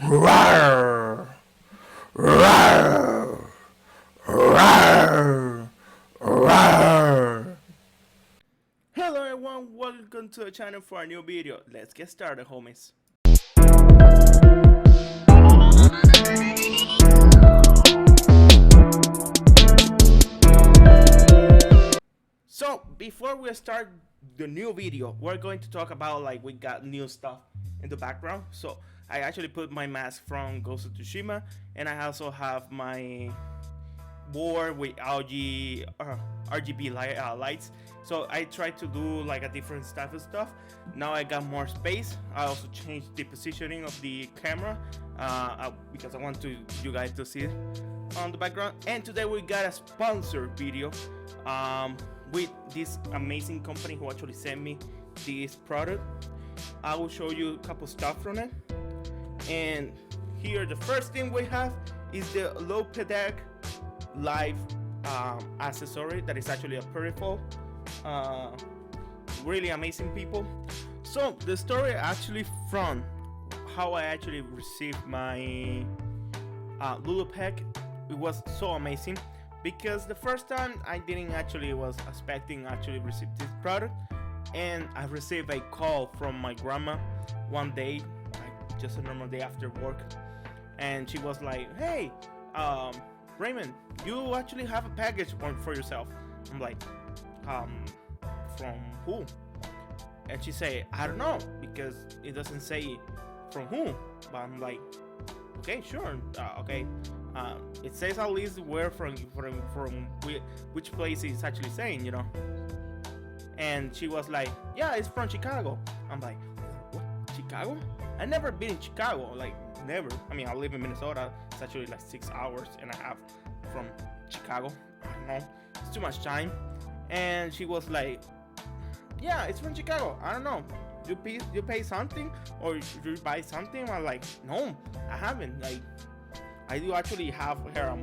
Rawr, rawr, rawr, rawr. Hello everyone, welcome to the channel for a new video. Let's get started, homies. So before we start the new video, we're going to talk about we got new stuff in the background. So I actually put my mask from Ghost of Tsushima, and I also have my board with RGB lights. So I tried to do a different type of stuff. Now I got more space. I also changed the positioning of the camera because I want you guys to see it on the background. And today we got a sponsored video with this amazing company who actually sent me this product. I will show you a couple stuff from it. And here the first thing we have is the Loupedeck live accessory that is actually a peripheral. Really amazing people. So the story actually from how I actually received my Loupedeck, it was so amazing because the first time I didn't actually was expecting actually receive this product, and I received a call from my grandma one day, just a normal day after work, and she was like, "Hey, Raymond, you actually have a package for yourself." I'm like, from who? And she said, "I don't know, because it doesn't say from who." But I'm like, okay, sure, okay. It says at least where from which place it's actually saying, you know. And she was like, "Yeah, it's from Chicago." I'm like, "What? Chicago? I never been in Chicago, never. I mean, I live in Minnesota. It's actually 6 hours and a half from Chicago. I don't know. It's too much time." And she was like, "Yeah, it's from Chicago. I don't know. You pay something or you buy something?" I'm like, "No, I haven't. I do actually have her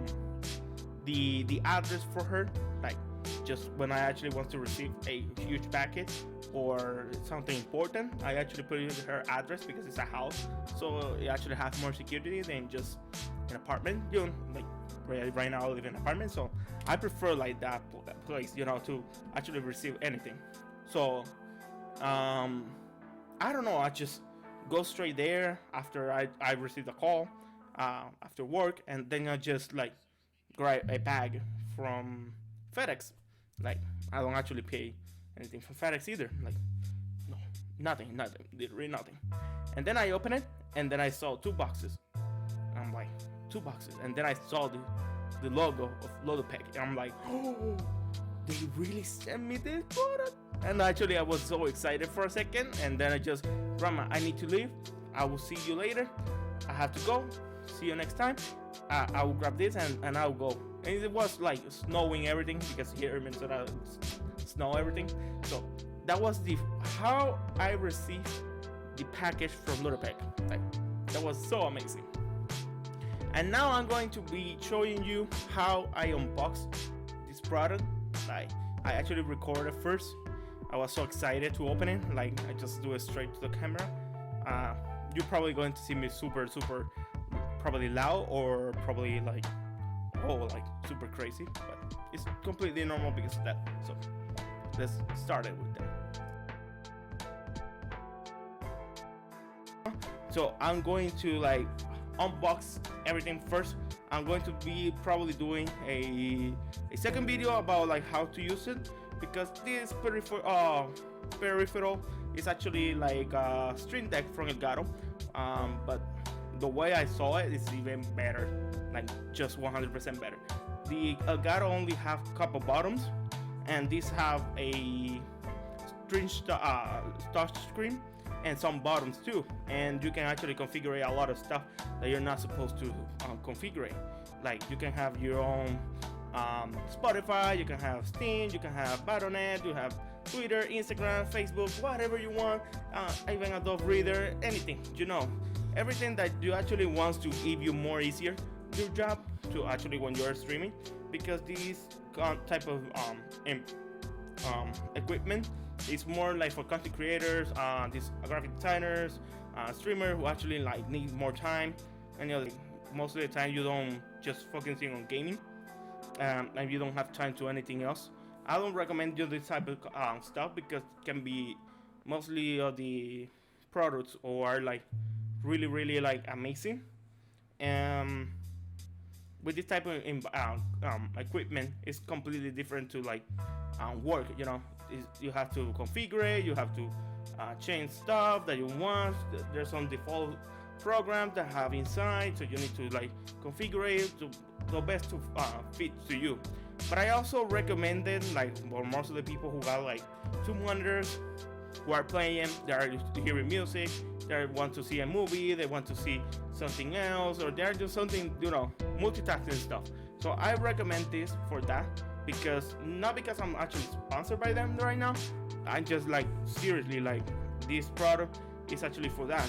the address for her. Just when I actually want to receive a huge package or something important, I actually put in her address because it's a house, so it actually has more security than just an apartment. Right now I live in an apartment, so I prefer that place, to actually receive anything. So I don't know, I just go straight there after I receive the call after work, and then I just grab a bag from FedEx. I don't actually pay anything from FedEx either. No, nothing, literally nothing. And then I open it, and then I saw 2 boxes. I'm like, 2 boxes, and then I saw the logo of Loupedeck, and I'm like, oh, they really sent me this product. And actually I was so excited for a second, and then I just, "Grandma, I need to leave. I will see you later. I have to go. See you next time. I will grab this and I'll go." And it was snowing everything, because here in Minnesota snow everything. So that was how I received the package from Loupedeck. That was so amazing. And now I'm going to be showing you how I unboxed this product. I actually recorded first. I was so excited to open it. I just do it straight to the camera. You're probably going to see me super probably loud, or probably super crazy, but it's completely normal because of that. So let's start it with that. So I'm going to unbox everything first. I'm going to be probably doing a second video about how to use it, because this peripheral is actually a Stream Deck from Elgato, but the way I saw it is even better, just 100% better. The Elgato only have a couple buttons, and these have a touch screen and some buttons too, and you can actually configure a lot of stuff that you're not supposed to configure. You can have your own Spotify, you can have Steam, you can have Battle.net, you have Twitter, Instagram, Facebook, whatever you want, even Adobe Reader, anything, everything that you actually wants to give you more easier your job to actually when you're streaming, because these type of equipment is more for content creators, these graphic designers, streamer who actually like need more time, and most of the time you don't just focusing on gaming, and you don't have time to anything else. I don't recommend you this type of stuff because it can be mostly the products or are like really like amazing. Um, with this type of equipment, it's completely different to like work. You have to configure it, you have to change stuff that you want. There's some default programs that have inside, so you need to like configure it to the best to fit to you. But I also recommend it like for most of the people who got like two monitors, who are playing, they are hearing music, they want to see a movie, they want to see something else, or they're just something, multitasking stuff. So I recommend this for that, because not because I'm actually sponsored by them right now. I just like seriously like this product is actually for that.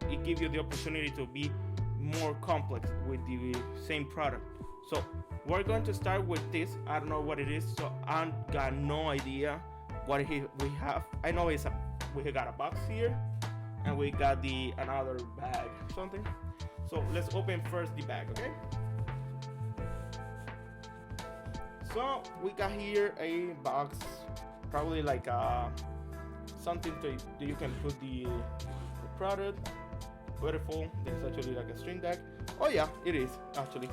It gives you the opportunity to be more complex with the same product. So we're going to start with this. I don't know what it is, so I got no idea what we have. I know we got a box here, and we got another bag something. So let's open first the bag, okay? So we got here a box, probably like something that you can put the product. Beautiful. This is actually like a string deck. Oh yeah, it is actually.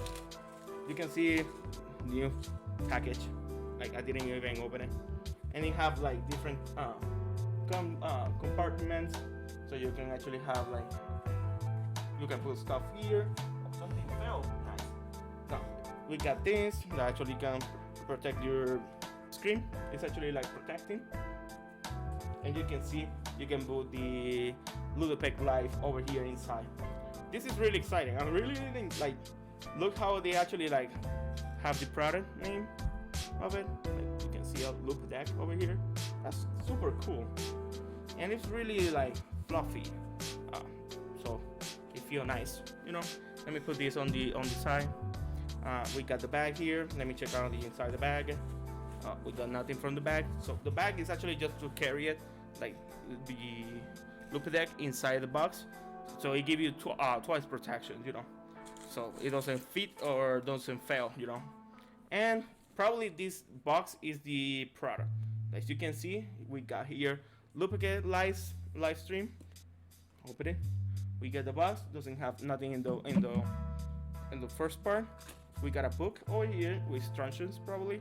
You can see new package. Like I didn't even open it, and it have like different compartments, so you can actually have like you can put stuff here. Oh, something fell. Nice. Now we got this that actually can protect your screen. It's actually like protecting, and you can see you can put the Loupedeck Live over here inside. This is really exciting. I'm really like look how they actually like have the product name of it. Like, you can see a Loupedeck over here. That's super cool, and it's really like fluffy. So it feels nice. Let me put this on the side. We got the bag here. Let me check out the inside of the bag. We got nothing from the bag. So the bag is actually just to carry it, like the Loupedeck inside the box. So it gives you twice protection, so it doesn't fit or doesn't fail, And probably this box is the product. As you can see, we got here Loupedeck live stream. Open it. We get the box. Doesn't have nothing in the first part. We got a book over here with instructions probably.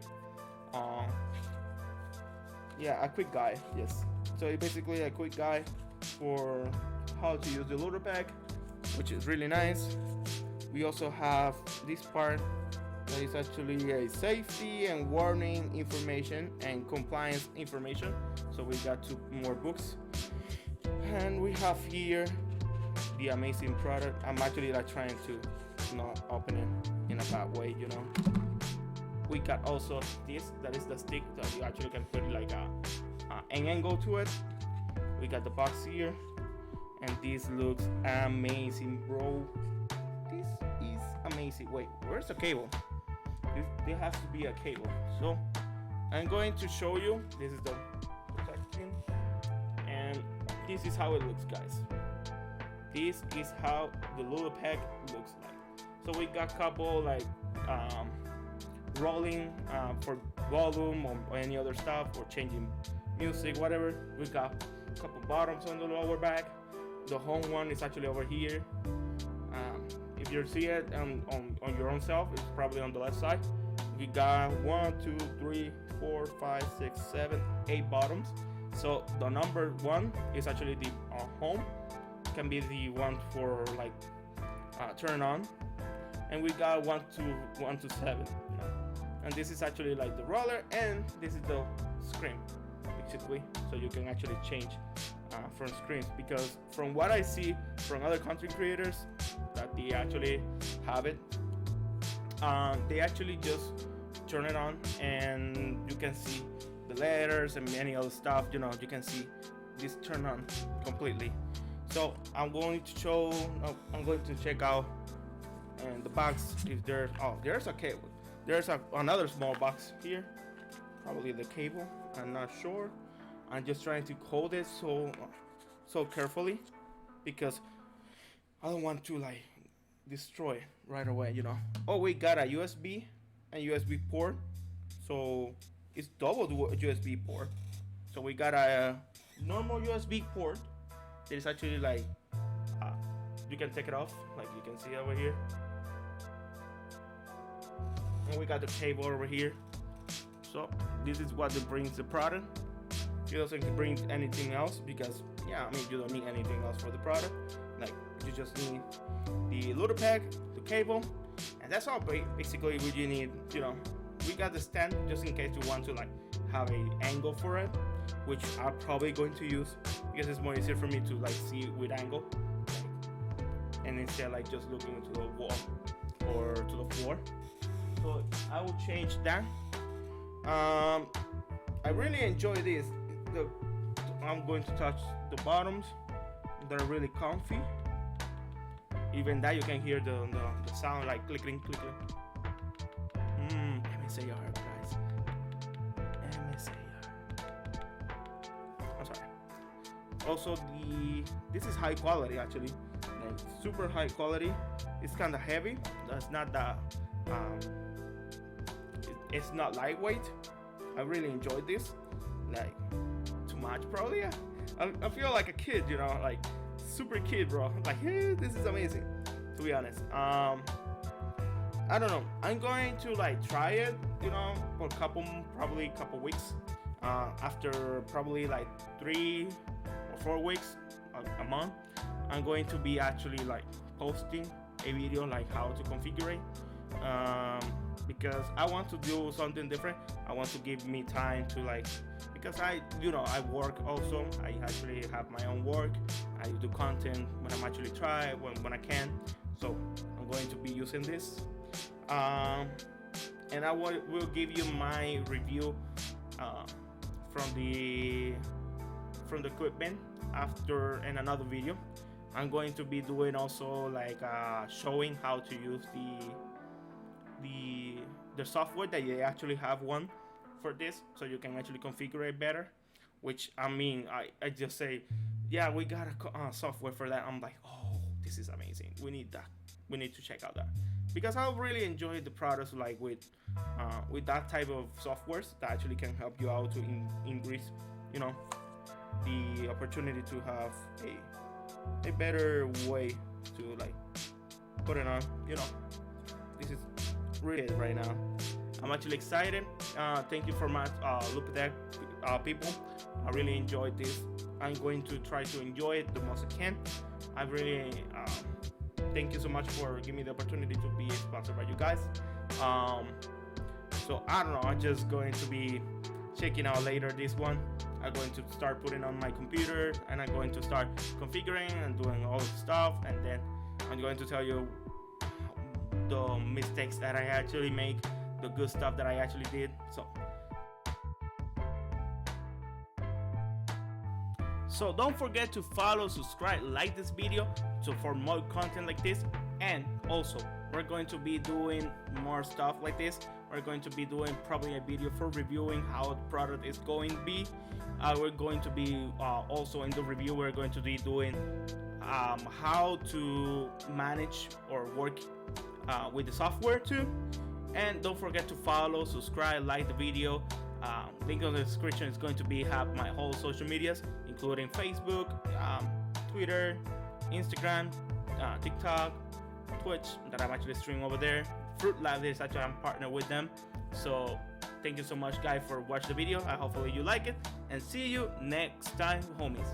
Yeah, a quick guide. Yes. So it's basically a quick guide for how to use the Loupedeck, which is really nice. We also have this part that is actually a safety and warning information and compliance information. So we got two more books, and we have here the amazing product. I'm actually like trying to not open it in a bad way, We got also this, that is the stick that you actually can put like an angle to it. We got the box here, and this looks amazing, bro. This is amazing. Wait, where's the cable? There has to be a cable. So I'm going to show you. This is the protection, and this is how it looks, guys. This is how the Loupedeck looks like. So we got a couple like rolling for volume or any other stuff, or changing music, whatever. We got a couple bottoms on the lower back. The home one is actually over here. If you see it on your own self, it's probably on the left side. We got 1, 2, 3, 4, 5, 6, 7, 8 bottoms. So the number 1 is actually the home. Can be the one for like turn on, and we got 1 to 7. And this is actually like the roller, and this is the screen, basically. So you can actually change from screens, because from what I see from other content creators that they actually have it, they actually just turn it on and you can see the letters and many other stuff. You can see this turn on completely. So I'm going to check out and the box if there's a cable. There's another small box here, probably the cable. I'm not sure. I'm just trying to hold it so carefully, because I don't want to like destroy it right away, you know. Oh, we got a USB and USB port, so it's double USB port. So we got a normal USB port. It is actually like uh, you can take it off, like you can see over here. And we got the cable over here. So this is what it brings the product. It doesn't bring anything else because yeah, I mean you don't need anything else for the product. Like you just need the Loupedeck, the cable, and that's all basically what you need. You know, we got the stand just in case you want to like have a angle for it, which I'm probably going to use because it's more easier for me to like see it with angle, and instead like just looking into the wall or to the floor. So I will change that. I really enjoy this. I'm going to touch the bottoms. They're really comfy. Even that you can hear the sound like clicking. MSAR, guys. MSAR. I'm sorry. Also, this is high quality actually, like super high quality. It's kind of heavy. That's not that. It's not lightweight. I really enjoyed this. Like too much probably. Yeah. I feel like a kid, you know, like super kid, bro. Like, hey, this is amazing. To be honest, I don't know. I'm going to like try it, you know, for probably a couple weeks. After probably like 3 or 4 weeks, a month, I'm going to be actually like posting a video like how to configure it. Because I want to do something different. I want to give me time to like, because I work also. I actually have my own work. I do content when I'm actually try when I can. So I'm going to be using this, and I will give you my review from the equipment after in another video. I'm going to be doing also like showing how to use the software that they actually have one for this, so you can actually configure it better. Which I mean, I just say, yeah, we got a software for that. I'm like, oh, this is amazing. We need that. We need to check out that because I really enjoy the products like with that type of softwares that actually can help you out to increase, you know, the opportunity to have a better way to like put it on. You know, this is really it right now. I'm actually excited. Thank you for my Loupedeck people. I really enjoyed this. I'm going to try to enjoy it the most I can. I really thank you so much for giving me the opportunity to be sponsored by you guys. So I don't know. I'm just going to be checking out later this one. I'm going to start putting on my computer and I'm going to start configuring and doing all the stuff, and then I'm going to tell you the mistakes that I actually make, the good stuff that I actually did. So don't forget to follow, subscribe, like this video for more content like this. And also we're going to be doing more stuff like this. We're going to be doing probably a video for reviewing how the product is going to be. We're going to be also in the review, we're going to be doing how to manage or work with the software too. And don't forget to follow, subscribe, like the video. Link on the description is going to have my whole social medias, including Facebook, Twitter, Instagram, TikTok, Twitch, that I'm actually streaming over there. Fruit Lab is actually, I'm partnered with them. So thank you so much, guys, for watching the video. Hopefully you like it, and see you next time, homies.